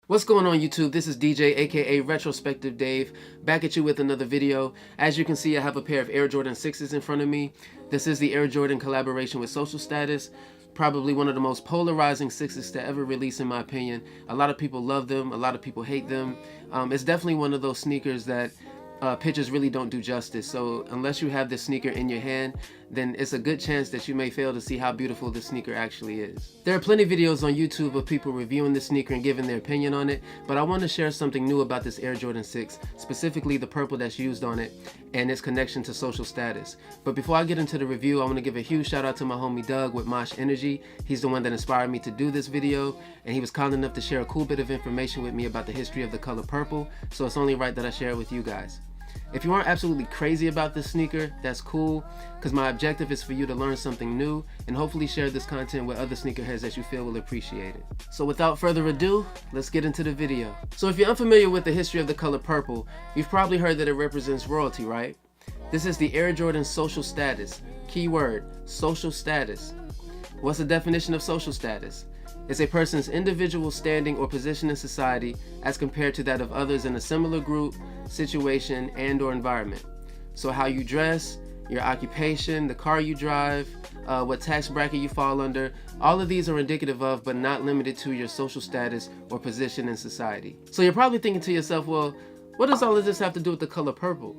What's going on YouTube? This is DJ aka Retrospective Dave, back at you with another video. As you can see, I have a pair of Air Jordan 6s in front of me. This is the Air Jordan collaboration with Social Status. Probably one of the most polarizing 6s to ever release in my opinion. A lot of people love them, a lot of people hate them. It's definitely one of those sneakers that pictures really don't do justice. So unless you have this sneaker in your hand, then it's a good chance that you may fail to see how beautiful this sneaker actually is. There are plenty of videos on YouTube of people reviewing this sneaker and giving their opinion on it, but I want to share something new about this Air Jordan 6, specifically the purple that's used on it and its connection to Social Status. But before I get into the review, I want to give a huge shout out to my homie Doug with Mosh Energy. He's the one that inspired me to do this video, and he was kind enough to share a cool bit of information with me about the history of the color purple, so it's only right that I share it with you guys. If you aren't absolutely crazy about this sneaker, that's cool, because my objective is for you to learn something new and hopefully share this content with other sneakerheads that you feel will appreciate it. So without further ado, let's get into the video. So if you're unfamiliar with the history of the color purple, you've probably heard that it represents royalty, right? This is the Air Jordan Social Status. Keyword, social status. What's the definition of social status? It's a person's individual standing or position in society as compared to that of others in a similar group, situation, and or environment. So how you dress, your occupation, the car you drive, what tax bracket you fall under, all of these are indicative of but not limited to your social status or position in society. So you're probably thinking to yourself, well, what does all of this have to do with the color purple?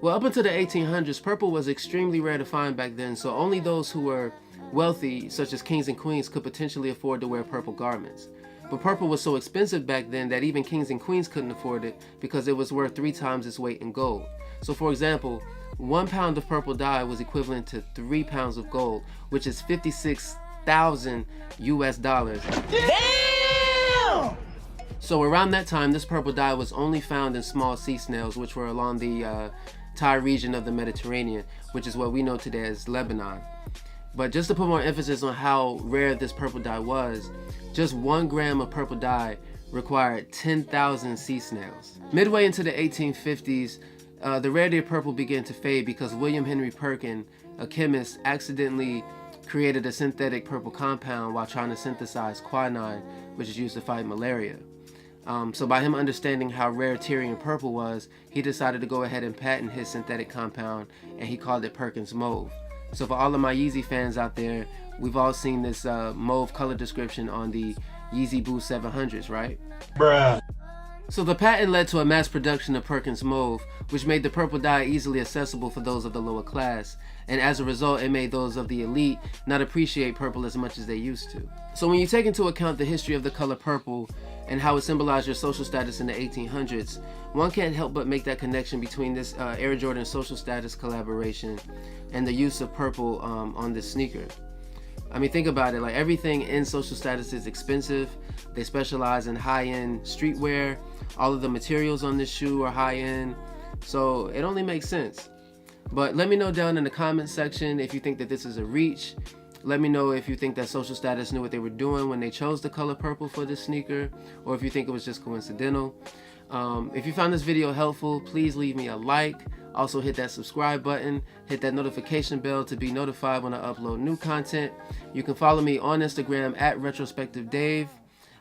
Well, up until the 1800s, purple was extremely rare to find back then, so only those who were wealthy, such as kings and queens, could potentially afford to wear purple garments. But purple was so expensive back then that even kings and queens couldn't afford it because it was worth 3 times its weight in gold. So for example, 1 pound of purple dye was equivalent to 3 pounds of gold, which is 56,000 US dollars. Damn! So around that time, this purple dye was only found in small sea snails, which were along the Thai region of the Mediterranean, which is what we know today as Lebanon. But just to put more emphasis on how rare this purple dye was, just 1 gram of purple dye required 10,000 sea snails. Midway into the 1850s, the rarity of purple began to fade because William Henry Perkins, a chemist, accidentally created a synthetic purple compound while trying to synthesize quinine, which is used to fight malaria. So by him understanding how rare Tyrian purple was, he decided to go ahead and patent his synthetic compound, and he called it Perkins Mo. So for all of my Yeezy fans out there, we've all seen this mauve color description on the Yeezy Boost 700s, right? Bruh. So the patent led to a mass production of Perkins Mauve, which made the purple dye easily accessible for those of the lower class. And as a result, it made those of the elite not appreciate purple as much as they used to. So when you take into account the history of the color purple and how it symbolized your social status in the 1800s, one can't help but make that connection between this Air Jordan Social Status collaboration and the use of purple on this sneaker. I mean, think about it, like everything in Social Status is expensive. They specialize in high-end streetwear. All of the materials on this shoe are high-end, so it only makes sense. But let me know down in the comment section if you think that this is a reach. Let me know if you think that Social Status knew what they were doing when they chose the color purple for this sneaker, or if you think it was just coincidental. If you found this video helpful, please leave me a like. Also hit that subscribe button, hit that notification bell to be notified when I upload new content. You can follow me on Instagram at RetrospectiveDave.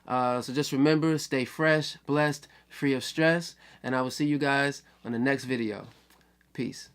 So just remember, stay fresh, blessed, free of stress, and I will see you guys on the next video. Peace.